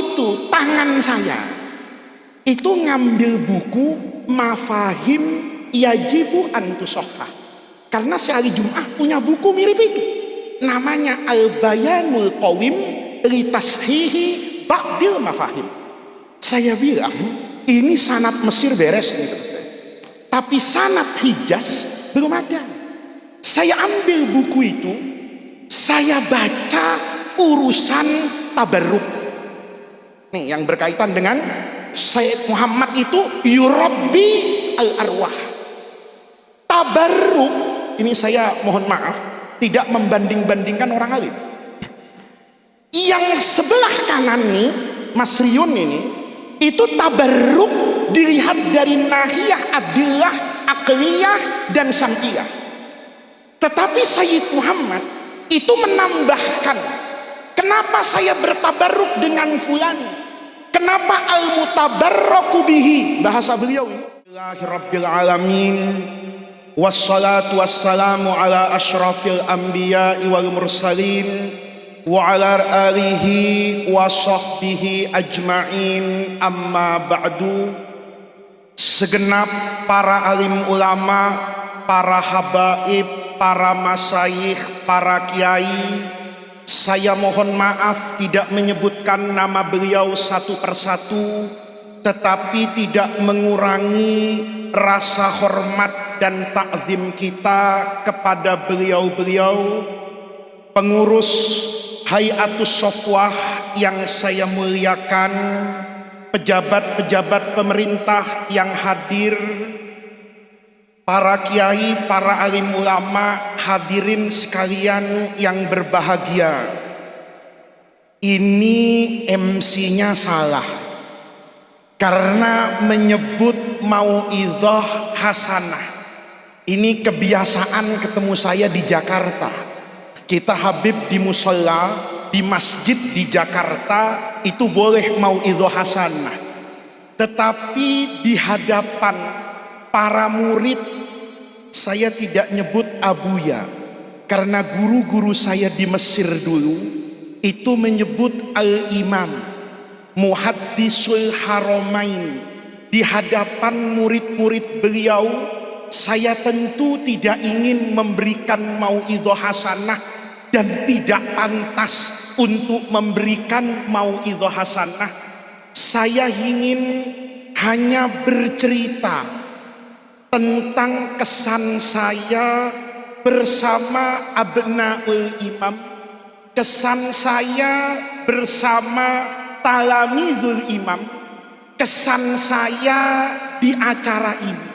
itu tangan saya itu ngambil buku Mafahim Yajibu Antusohah, karena sehari Jum'ah punya buku mirip itu, namanya Al-Bayanul Qawim Litashihi Ba'dil Mafahim. Saya bilang ini sanad Mesir beres nih, tapi sanad Hijaz belum ada. Saya ambil buku itu, saya baca urusan tabarruk nih yang berkaitan dengan Sayyid Muhammad itu yurabbi al-arwah. Tabarruk ini, saya mohon maaf tidak membanding-bandingkan orang alim. Yang sebelah kanan nih Mas Riun ini, itu tabarruk dilihat dari nahiyah adillah, akliyah dan sam'iyah. Tetapi Sayyid Muhammad itu menambahkan, kenapa saya bertabarruk dengan fulan, kenapa al-mutabarraku bihi, bahasa beliau ini. Rabbil alamin, wassalatu wassalamu ala asyrafil anbiya'i wal mursalin wa ala alihi wa sahbihi ajma'in, amma ba'du. Segenap para alim ulama, para habaib, para masyayikh, para kiai, saya mohon maaf tidak menyebutkan nama beliau satu persatu, tetapi tidak mengurangi rasa hormat dan takzim kita kepada beliau-beliau pengurus Hayatus Sofwah yang saya muliakan, pejabat-pejabat pemerintah yang hadir, para kiai, para alim ulama, hadirin sekalian yang berbahagia. Ini MC-nya salah karena menyebut mau'idhah hasanah. Ini kebiasaan ketemu saya di Jakarta. Kita habib di musola, di masjid di Jakarta itu boleh mau'idhah hasanah. Tetapi di hadapan para murid saya tidak nyebut abuya, karena guru-guru saya di Mesir dulu itu menyebut al-imam muhaddisul haramain. Di hadapan murid-murid beliau saya tentu tidak ingin memberikan mau'idhah hasanah dan tidak pantas untuk memberikan mau'idhah hasanah. Saya ingin hanya bercerita tentang kesan saya bersama Abnaul Imam, kesan saya bersama Talamidul Imam, kesan saya di acara ini.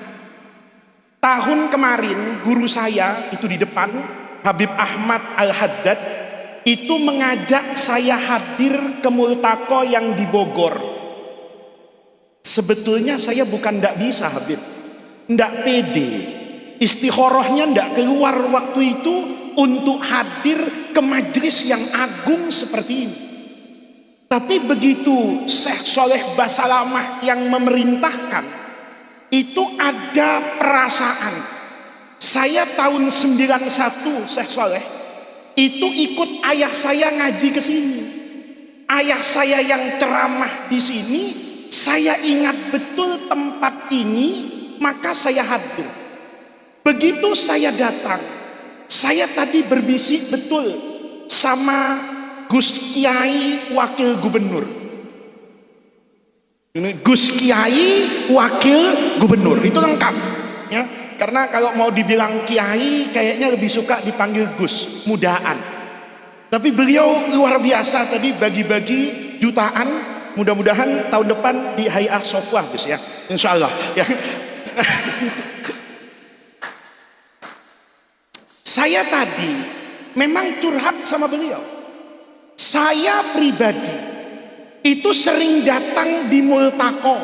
Tahun kemarin guru saya itu di depan, Habib Ahmad Al-Haddad, itu mengajak saya hadir ke multaqo yang di Bogor. Sebetulnya saya bukan tidak bisa Habib, ndak pede, istikharahnya ndak keluar waktu itu untuk hadir ke majelis yang agung seperti ini. Tapi begitu Syekh Soleh Basalamah yang memerintahkan, itu ada perasaan. Saya tahun 91 Syekh Soleh itu ikut ayah saya ngaji ke sini. Ayah saya yang ceramah di sini, saya ingat betul tempat ini, maka saya hadir. Begitu saya datang, saya tadi berbisik betul sama Gus Kiai Wakil Gubernur. Ini Gus Kiai Wakil Gubernur itu lengkap, ya. Karena kalau mau dibilang Kiai kayaknya lebih suka dipanggil Gus, mudaan. Tapi beliau luar biasa tadi bagi-bagi jutaan. Mudah-mudahan tahun depan di Hay'ah Sofwah Gus ya, insya Allah ya. Saya tadi memang curhat sama beliau. Saya pribadi itu sering datang di multaqo,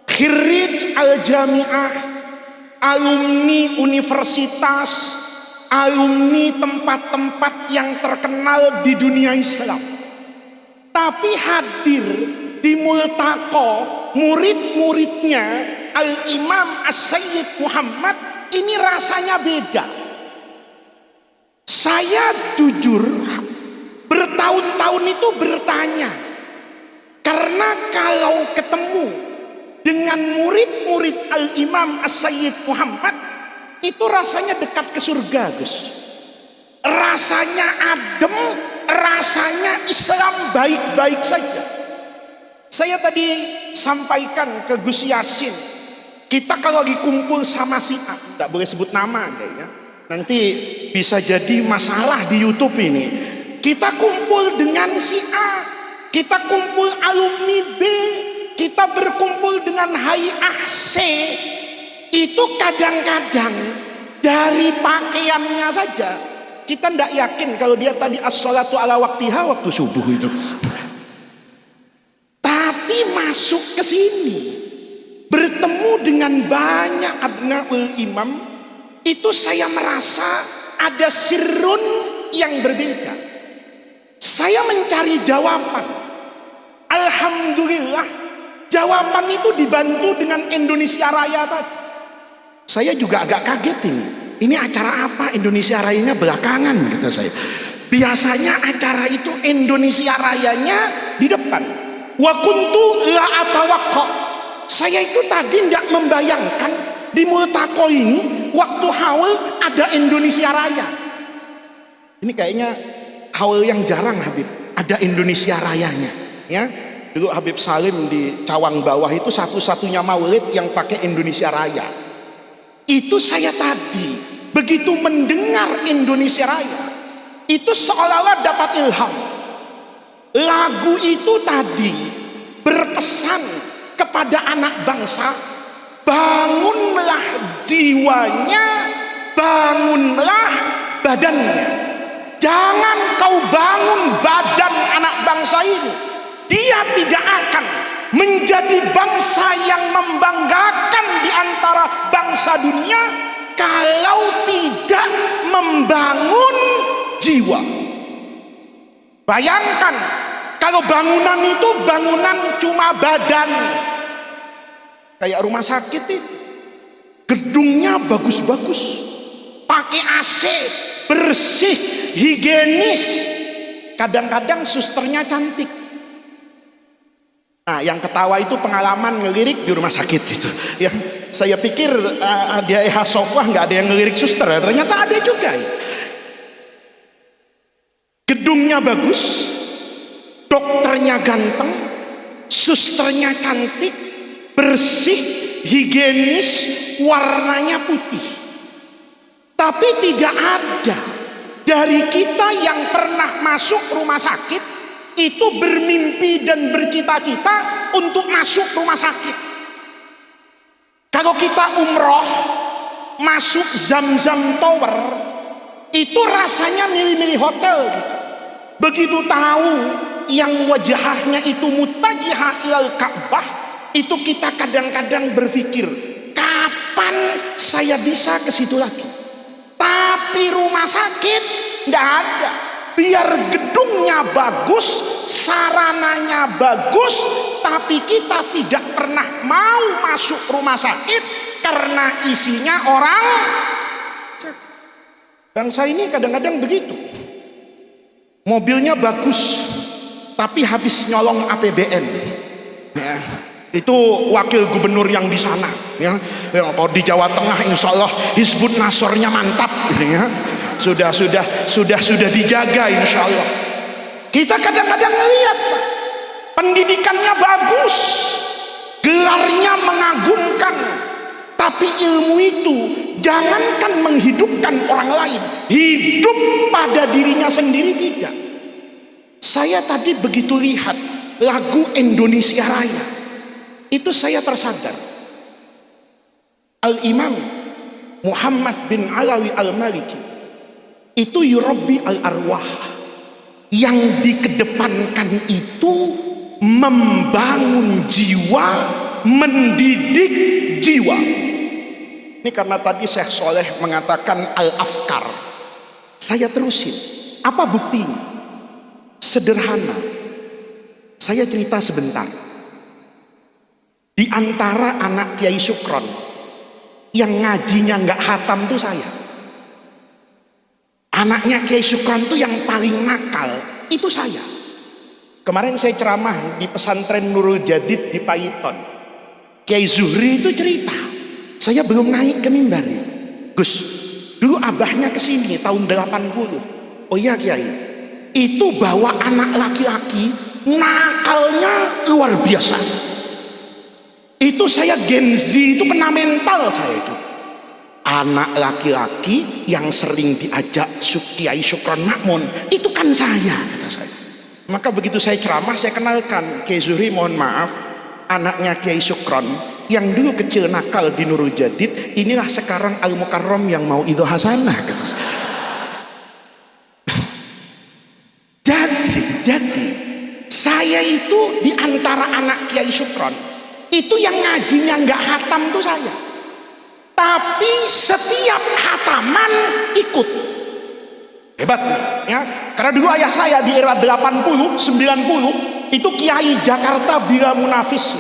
khirij al-jami'ah, alumni universitas, alumni tempat-tempat yang terkenal di dunia Islam. Tapi hadir di multaqo murid-muridnya Al-Imam As-Sayyid Muhammad ini rasanya beda. Saya jujur bertahun-tahun itu bertanya, Karena kalau ketemu dengan murid-murid Al-Imam As-Sayyid Muhammad, itu rasanya dekat ke surga, Gus. Rasanya adem, rasanya Islam baik-baik saja. Saya tadi sampaikan ke Gus Yasin, kita kalau lagi kumpul sama si A, tidak boleh sebut nama ya, nanti bisa jadi masalah di YouTube ini. Kita kumpul dengan si A, kita kumpul alumni B, kita berkumpul dengan Hay'ah C. Itu kadang-kadang dari pakaiannya saja kita tidak yakin kalau dia tadi as-sholatu ala waktiha, waktu subuh itu. Tapi masuk ke sini, bertemu dengan banyak abnaul imam, itu saya merasa ada sirrun yang berbeda. Saya mencari jawaban. Alhamdulillah, jawaban itu dibantu dengan Indonesia Raya tadi. Saya juga agak kaget ini. Ini acara apa? Indonesia Rayanya belakangan, kata saya. Biasanya acara itu Indonesia Rayanya di depan. Wa kuntu la atawaqqa. Saya itu tadi tidak membayangkan di Multaqo ini waktu haul ada Indonesia Raya. Ini kayaknya haul yang jarang, Habib. Ada Indonesia Rayanya, ya. Dulu Habib Salim di Cawang Bawah itu satu-satunya maulid yang pakai Indonesia Raya. Itu saya tadi begitu mendengar Indonesia Raya, itu seolah-olah dapat ilham. Lagu itu tadi berpesan kepada anak bangsa, bangunlah jiwanya, bangunlah badannya. Jangan kau bangun badan anak bangsa ini, dia tidak akan menjadi bangsa yang membanggakan di antara bangsa dunia kalau tidak membangun jiwa. Bayangkan kalau bangunan itu bangunan cuma badan, kayak rumah sakit itu, gedungnya bagus-bagus, pakai AC, bersih, higienis, kadang-kadang susternya cantik. Nah, yang ketawa itu pengalaman ngelirik di rumah sakit itu. Ya, saya pikir di Sofwah nggak ada yang ngelirik suster, ternyata ada juga. Gedungnya bagus, dokternya ganteng, susternya cantik, bersih, higienis, warnanya putih. Tapi tidak ada dari kita yang pernah masuk rumah sakit itu bermimpi dan bercita-cita untuk masuk rumah sakit. Kalau kita umroh masuk Zam-Zam Tower, itu rasanya milih-milih hotel gitu. Begitu tahu yang wajahnya itu mutajihah ilal Ka'bah, itu kita kadang-kadang berpikir, kapan saya bisa ke situ lagi? Tapi rumah sakit tidak ada. Biar gedungnya bagus, sarananya bagus, tapi kita tidak pernah mau masuk rumah sakit karena isinya orang. Bangsa ini kadang-kadang begitu. Mobilnya bagus, tapi habis nyolong APBN. Ya, itu wakil gubernur yang di sana. Ya, kalau di Jawa Tengah, insya Allah Hizbut Nasornya mantap. Ya. Sudah dijaga insya Allah. Kita kadang-kadang melihat pendidikannya bagus, gelarnya mengagumkan, tapi ilmu itu jangankan menghidupkan orang lain, hidup pada dirinya sendiri tidak. Saya tadi begitu lihat lagu Indonesia Raya, itu saya tersadar Al-Imam Muhammad bin Alawi Al-Maliki itu yurabbi al-arwah, yang dikedepankan itu membangun jiwa, mendidik jiwa. Ini karena tadi Syekh Soleh mengatakan al-afkar, saya terusin. Apa buktinya? Sederhana, saya cerita sebentar. Di antara anak Kiai Sukron yang ngajinya nggak hatam tuh saya. Anaknya Kiai Sukron itu yang paling nakal, itu saya. Kemarin saya ceramah di pesantren Nurul Jadid di Paiton. Kiai Zuhri itu cerita, saya belum naik ke mimbar. Gus, dulu abahnya kesini tahun 80. Oh iya Kiai, itu bawa anak laki-laki, nakalnya luar biasa. Itu saya Gen Z itu kena mental saya itu. Anak laki-laki yang sering diajak Kiai Syukron Makmun, itu kan saya, kata saya. Maka begitu saya ceramah, saya kenalkan Kiai Zuhri, mohon maaf, anaknya Kiai Syukron yang dulu kecil nakal di Nurul Jadid, inilah sekarang Al Mukarram yang mau Idul Hasanah, kata saya. Jadi saya itu di antara anak Kiai Syukron itu yang ngajinya nggak hatam tuh saya, tapi setiap hataman ikut. Hebat ya, karena dulu ayah saya di era 80, 90 itu Kiai Jakarta bila munafis,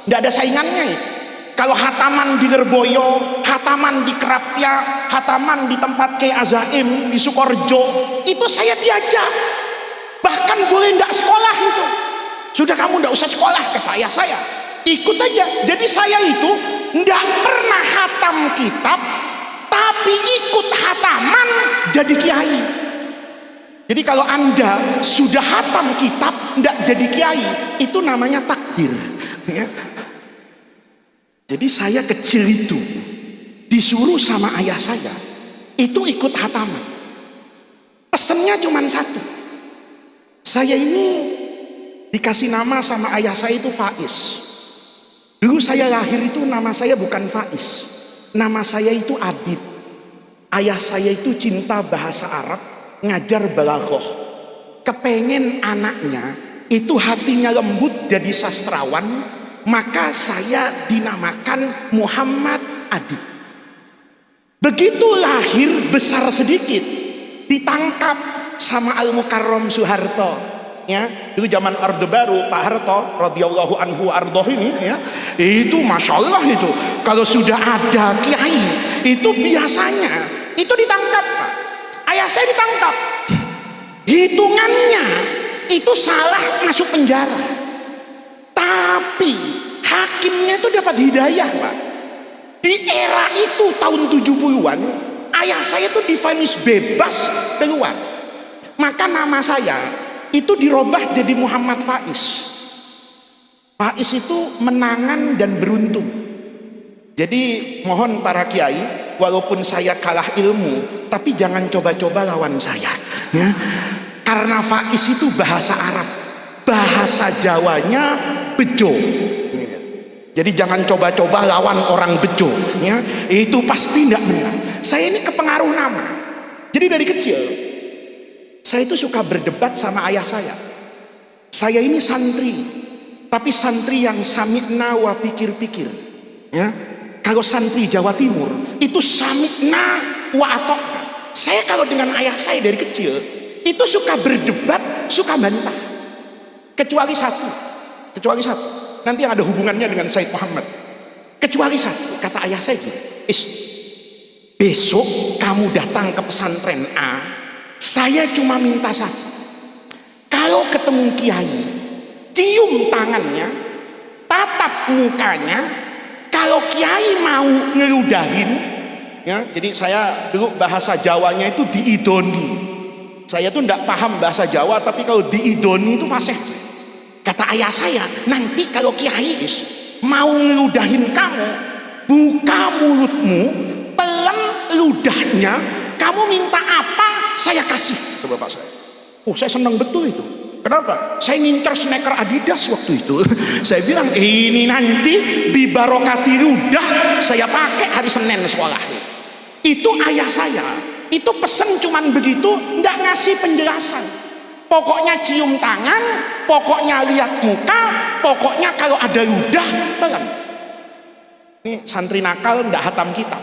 nggak ada saingannya itu. Kalau hataman di Lerboyo, hataman di Kerapia, hataman di tempat Kiai Azaim di Sukorjo, itu saya diajak. Bahkan boleh nggak sekolah itu, sudah kamu nggak usah sekolah, kata ayah saya, ikut aja. Jadi saya itu nggak pernah hatam kitab, tapi ikut hataman jadi kiai. Jadi kalau Anda sudah hatam kitab nggak jadi kiai, itu namanya takdir ya. Jadi saya kecil itu disuruh sama ayah saya itu ikut hataman. Pesennya cuma satu, saya ini dikasih nama sama ayah saya itu Faiz. Dulu saya lahir itu nama saya bukan Faiz, nama saya itu Adib. Ayah saya itu cinta bahasa Arab, ngajar balaghah, kepengen anaknya itu hatinya lembut jadi sastrawan, maka saya dinamakan Muhammad Adib. Begitu lahir besar sedikit ditangkap sama Al Mukarram Soeharto ya. Dulu zaman Orde Baru Pak Harto radhiyallahu anhu ardoh ini ya, itu masya Allah itu kalau sudah ada kiai itu biasanya itu ditangkap Pak. Ayah saya ditangkap, hitungannya itu salah masuk penjara, tapi hakimnya itu dapat hidayah Pak. Di era itu tahun 70-an ayah saya itu divonis bebas keluar, maka nama saya itu dirubah jadi Muhammad Faiz. Faiz itu menangan dan beruntung. Jadi mohon para kiai, walaupun saya kalah ilmu, tapi jangan coba-coba lawan saya ya. Karena Faiz itu bahasa Arab, bahasa Jawanya bejo. Jadi jangan coba-coba lawan orang bejo ya, itu pasti tidak benar. Saya ini kepengaruh nama. Jadi dari kecil saya itu suka berdebat sama ayah saya. Saya ini santri, tapi santri yang sami'na wa pikir-pikir ya. Kalau santri Jawa Timur itu sami'na wa atokna. Saya kalau dengan ayah saya dari kecil itu suka berdebat, suka bantah. Kecuali satu, nanti yang ada hubungannya dengan Said Muhammad. Kecuali satu, kata ayah saya gitu, besok kamu datang ke pesantren A, saya cuma minta satu, kalau ketemu kiai cium tangannya, tatap mukanya, kalau kiai mau ngeludahin ya. Jadi saya dulu bahasa Jawanya itu diidoni, saya tuh enggak paham bahasa Jawa, tapi kalau diidoni itu fasih. Kata ayah saya, nanti kalau kiai mau ngeludahin kamu, buka mulutmu, telan ludahnya, kamu minta apa saya kasih ke bapak saya. Oh saya senang betul itu. Kenapa? Saya ngincar sneaker Adidas waktu itu. Saya bilang ini nanti bibarokati ludah saya pakai hari Senin sekolah. Itu ayah saya. Itu pesen cuman begitu, nggak ngasih penjelasan. Pokoknya cium tangan, pokoknya lihat muka, pokoknya kalau ada ludah telan. Ini santri nakal nggak hatam kitab.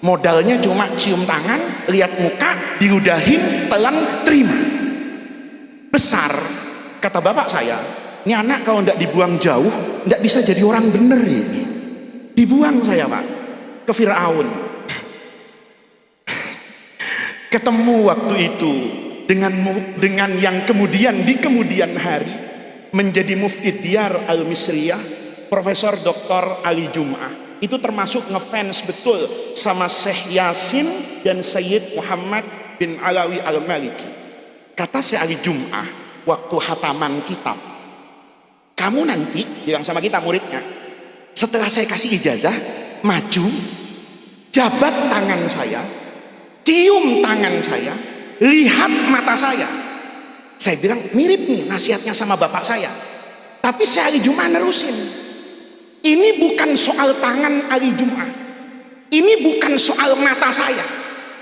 Modalnya cuma cium tangan, lihat muka, diludahin, telan, terima. Besar, kata bapak saya, ini anak kalau nggak dibuang jauh, nggak bisa jadi orang bener ini. Dibuang saya Pak, ke Fir'aun. Ketemu waktu itu dengan yang kemudian di kemudian hari menjadi mufti Diyar Al-Misriyah, Profesor Dr. Ali Jum'ah. Itu termasuk ngefans betul sama Syekh Yasin dan Sayyid Muhammad bin Alawi Al-Maliki. Kata Syekh Ali Jum'ah waktu hataman kitab, kamu nanti, bilang sama kita muridnya, setelah saya kasih ijazah, maju, jabat tangan saya, cium tangan saya, lihat mata saya. Saya bilang mirip nih nasihatnya sama bapak saya. Tapi saya Ali Jum'ah nerusin, ini bukan soal tangan Ali Jum'ah, ini bukan soal mata saya,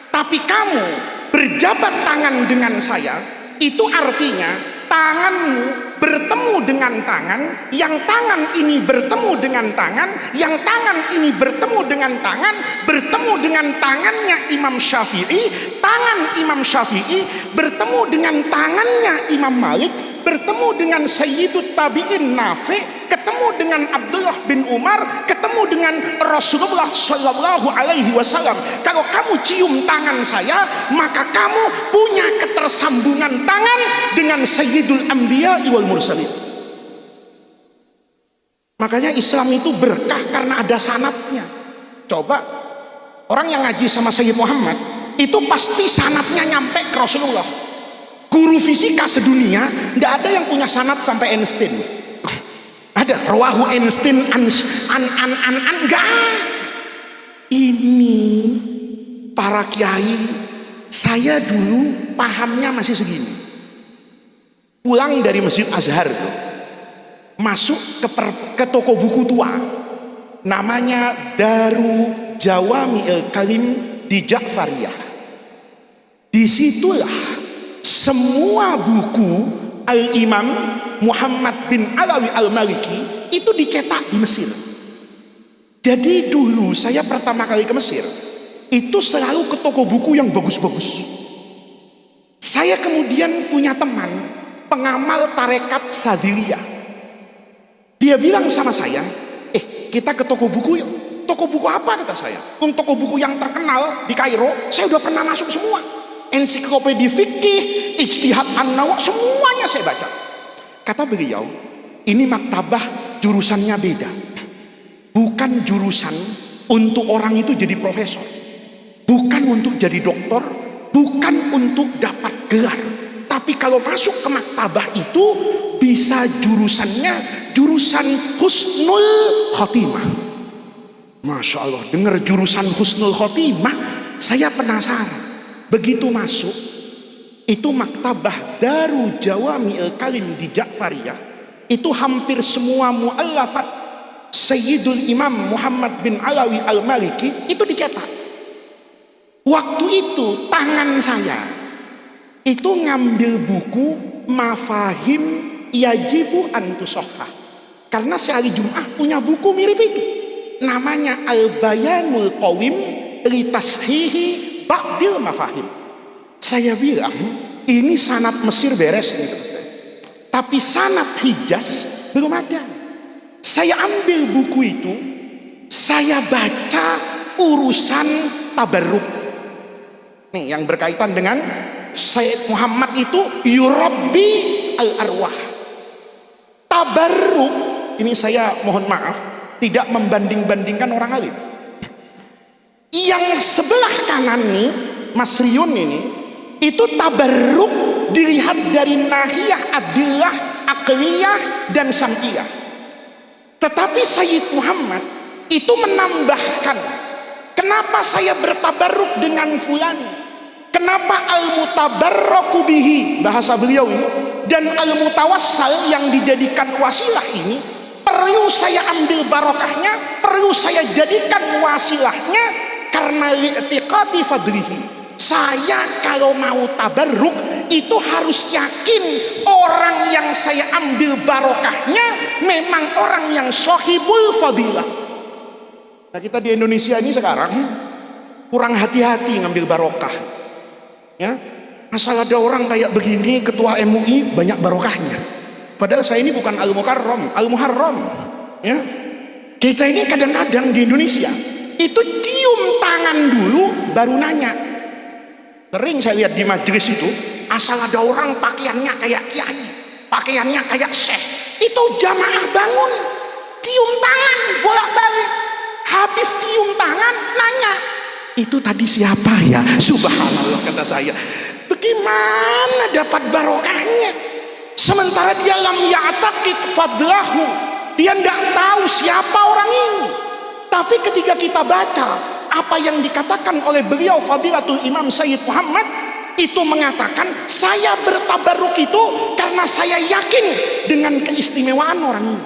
tapi kamu berjabat tangan dengan saya, itu artinya tanganmu bertemu dengan tangan, yang tangan ini bertemu dengan tangan, yang tangan ini bertemu dengan tangan, bertemu dengan tangannya Imam Syafi'i, tangan Imam Syafi'i bertemu dengan tangannya Imam Malik, bertemu dengan Sayyidut Tabi'in Nafi', ketemu dengan Abdullah bin Umar, ketemu dengan Rasulullah Shallallahu Alaihi Wasallam. Kalau kamu cium tangan saya, maka kamu punya ketersambungan tangan dengan Sayyidul Anbiya wal Mursalin. Makanya Islam itu berkah karena ada sanadnya. Coba orang yang ngaji sama Sayyid Muhammad itu pasti sanadnya nyampe ke Rasulullah. Guru fisika sedunia tidak ada yang punya sanad sampai Einstein. Ada rawahu Einstein enggak. Ini para kiai, saya dulu pahamnya masih segini. Pulang dari Masjid Azhar tuh, masuk ke toko buku tua, namanya Daru Jawami'il Kalim di Ja'fariyah. Disitulah semua buku Al-Imam Muhammad bin Alawi Al-Maliki itu dicetak di Mesir. Jadi dulu saya pertama kali ke Mesir itu selalu ke toko buku yang bagus-bagus. Saya kemudian punya teman pengamal tarekat Sadiliyah. Dia bilang sama saya, kita ke toko buku yuk. Toko buku apa kata saya? Untuk toko buku yang terkenal di Kairo, saya udah pernah masuk semua. Ensiklopedia fikih, ijtihad an-nawa, semuanya saya baca. Kata beliau, ini maktabah jurusannya beda. Bukan jurusan untuk orang itu jadi profesor, bukan untuk jadi doktor, bukan untuk dapat gelar. Tapi kalau masuk ke maktabah itu bisa jurusannya jurusan husnul khotimah. Masya Allah, dengar jurusan husnul khotimah, saya penasaran. Begitu masuk, itu maktabah Daru Jawami'il Kalim di Ja'fariyah, itu hampir semua mu'allafat Sayyidul Imam Muhammad bin Alawi Al-Maliki itu dicetak. Waktu itu tangan saya itu ngambil buku Mafahim Yajibu Antusohah, karena Syekh Jum'ah punya buku mirip itu, namanya Al-Bayanul Qawim Litashihi Ba'dil Mafahim. Saya bilang ini sanad Mesir beres nih, tapi sanad Hijaz belum ada. Saya ambil buku itu, saya baca urusan tabarruk nih yang berkaitan dengan Sayyid Muhammad itu yurabbi al-arwah. Tabarruk ini, saya mohon maaf tidak membanding-bandingkan orang alim. Yang sebelah kanan nih Mas Riun ini, itu tabarruk dilihat dari nahiyah adillah, akliyah dan sam'iyah. Tetapi Sayyid Muhammad itu menambahkan, kenapa saya bertabarruk dengan fulan, kenapa al-mutabarraku bihi, bahasa beliau ini, dan al-mutawassal yang dijadikan wasilah ini, perlu saya ambil barokahnya, perlu saya jadikan wasilahnya, karena li'tiqati fadlihi. Saya kalau mau tabarruk itu harus yakin orang yang saya ambil barokahnya memang orang yang sohibul fadilah. Nah, kita di Indonesia ini sekarang kurang hati-hati ngambil barokah, ya. Asal ada orang kayak begini ketua MUI banyak barokahnya, padahal saya ini bukan al-mukarram, al-muharram, ya. Kita ini kadang-kadang di Indonesia itu cium tangan dulu baru nanya. Sering saya lihat di majelis itu, asal ada orang pakaiannya kayak kiai, pakaiannya kayak syekh. Itu jamaah bangun, cium tangan bolak-balik. Habis cium tangan nanya, itu tadi siapa ya? Subhanallah, kata saya, bagaimana dapat barokahnya sementara dia lam ya'taqid fadlahu, dia tidak tahu siapa orang ini. Tapi ketika kita baca apa yang dikatakan oleh beliau Fadilatul Imam Sayyid Muhammad, itu mengatakan saya bertabaruk itu karena saya yakin dengan keistimewaan orang ini.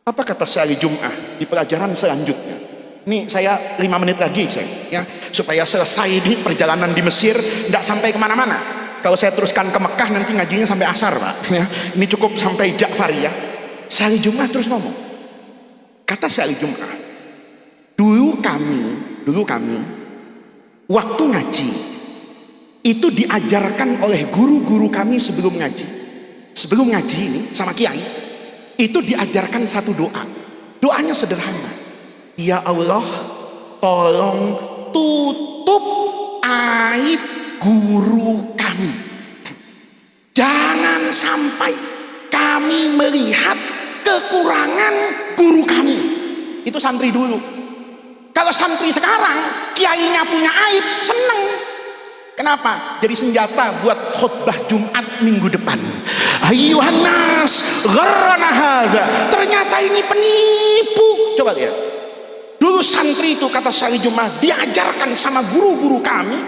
Apa kata Syekh Jum'ah di pelajaran selanjutnya? Ini saya 5 menit lagi ya, supaya selesai ini perjalanan di Mesir, tidak sampai kemana-mana. Kalau saya teruskan ke Mekah nanti ngajinya sampai asar, Pak. Ya, ini cukup sampai Ja'fariyah. Syekh Jum'ah terus ngomong. Kata Syekh Jum'ah, dulu kami waktu ngaji itu diajarkan oleh guru-guru kami sebelum ngaji. Sebelum ngaji ini sama kiai, itu diajarkan satu doa. Doanya sederhana. Ya Allah, tolong tutup aib guru kami. Jangan sampai kami melihat kekurangan guru kami. Itu santri dulu. Kalau santri sekarang kiainya punya aib, seneng. Kenapa? Jadi senjata buat khutbah Jumat minggu depan. Ayyuhan nas, gharrana hadza. Ternyata ini penipu. Coba lihat. Dulu santri itu, kata Syekh Jum'ah, diajarkan sama guru-guru kami,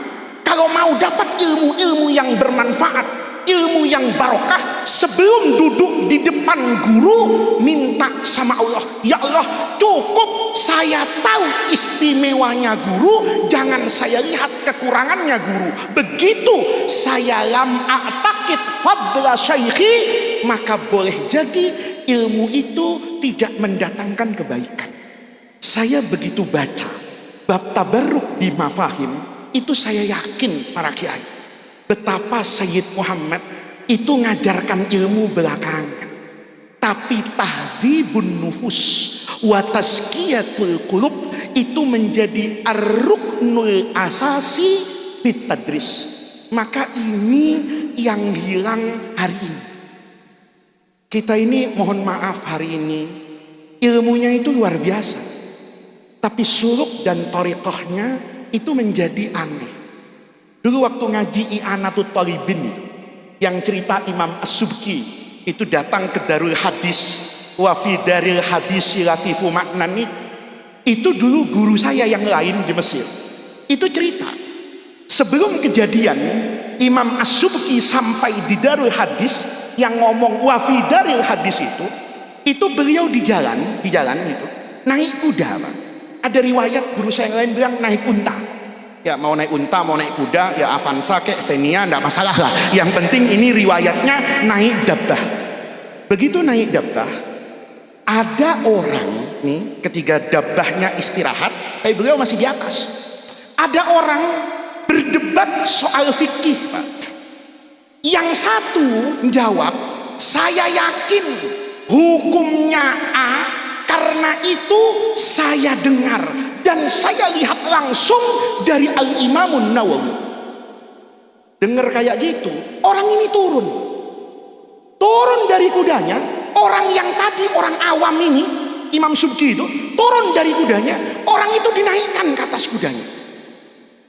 kalau mau dapat ilmu-ilmu yang bermanfaat, ilmu yang barokah, sebelum duduk di depan guru minta sama Allah, ya Allah, cukup saya tahu istimewanya guru, jangan saya lihat kekurangannya guru. Begitu saya lam a'taqid fadla syaikhi, maka boleh jadi ilmu itu tidak mendatangkan kebaikan. Saya begitu baca bab tabarruk di mafahim, itu saya yakin para kiai betapa Sayyid Muhammad itu ngajarkan ilmu belakangan, tapi tahdibun nufus wa tazkiyatul qulub itu menjadi ar-ruknul asasi fit tadris. Maka ini yang hilang hari ini. Kita ini mohon maaf hari ini ilmunya itu luar biasa, tapi suluk dan thariqahnya itu menjadi aneh. Dulu waktu ngaji I'anatut Thalibin itu, yang cerita Imam As-Subki itu datang ke Darul Hadis, wa fi daril hadis latifu maknani. Itu dulu guru saya yang lain di Mesir. Itu cerita sebelum kejadian Imam As-Subki sampai di Darul Hadis yang ngomong wa fi daril hadis itu beliau di jalan itu naik kuda, Pak. Ada riwayat guru saya yang lain bilang naik unta. Ya mau naik unta, mau naik kuda, ya Avanza kayak Xenia, enggak masalah lah. Yang penting ini riwayatnya naik dabbah. Begitu naik dabbah, ada orang nih ketika dabbahnya istirahat, beliau masih di atas. Ada orang berdebat soal fikih, Pak. Yang satu menjawab, saya yakin hukumnya A karena itu saya dengar dan saya lihat langsung dari Al-Imamun Nawawi. Dengar kayak gitu, orang ini turun dari kudanya. Orang yang tadi orang awam ini, Imam Subki itu turun dari kudanya, orang itu dinaikkan ke atas kudanya.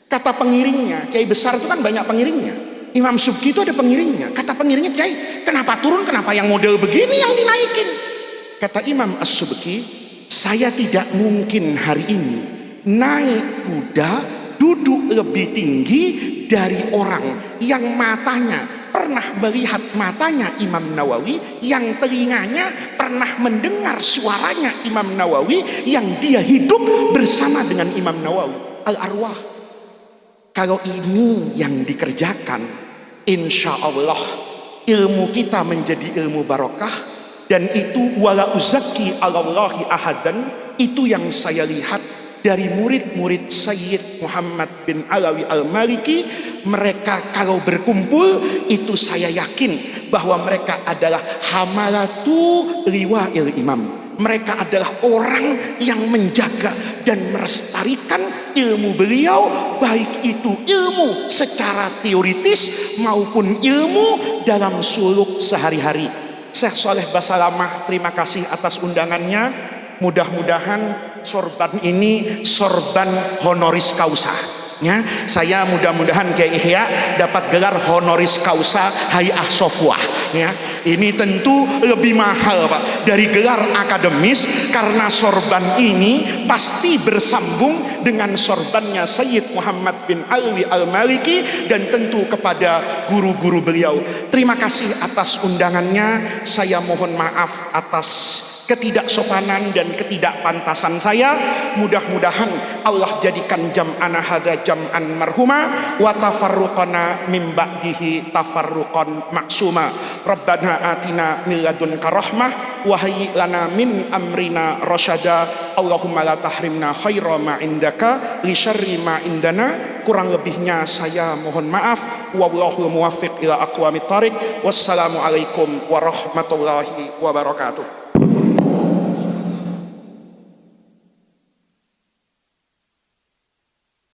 Kata pengiringnya, kiai besar itu kan banyak pengiringnya, Imam Subki itu ada pengiringnya. Kata pengiringnya, kiai kenapa turun, kenapa yang model begini yang dinaikin? Kata Imam As-Subki, saya tidak mungkin hari ini naik kuda duduk lebih tinggi dari orang yang matanya pernah melihat matanya Imam Nawawi, yang telinganya pernah mendengar suaranya Imam Nawawi, yang dia hidup bersama dengan Imam Nawawi. Al-arwah. Kalau ini yang dikerjakan, insya Allah ilmu kita menjadi ilmu barokah. Dan itu wala uzaki alallahi ahadan, itu yang saya lihat dari murid-murid Sayyid Muhammad bin Alawi Al-Maliki. Mereka kalau berkumpul itu saya yakin bahwa mereka adalah hamalatu riwa'il imam, Mereka adalah orang yang menjaga dan melestarikan ilmu beliau, baik itu ilmu secara teoritis maupun ilmu dalam suluk sehari-hari. Syekh Shaleh Basalamah, terima kasih atas undangannya. Mudah-mudahan sorban ini sorban honoris causa. Ya, saya mudah-mudahan kayak Ihya dapat gelar honoris causa Hay'ah Sofwah. Ya, ini tentu lebih mahal Pak dari gelar akademis, karena sorban ini pasti bersambung dengan sorbannya Sayyid Muhammad bin Alwi Al-Maliki dan tentu kepada guru-guru beliau. Terima kasih atas undangannya. Saya mohon maaf atas ketidaksopanan dan ketidakpantasan saya. Mudah-mudahan Allah jadikan jam'ana hadza jam'an marhuma wa tafarruqana min ba'dihi tafarruqan maksuma. Rabbana atina min ladunka rahmah wa hayyi lana min amrina rasyada. Allahumma la tahrimna khaira ma indaka li syarri ma indana. Kurang lebihnya saya mohon maaf. Wallahu muwaffiq ila aqwamit thariq. Wassalamualaikum warahmatullahi wabarakatuh.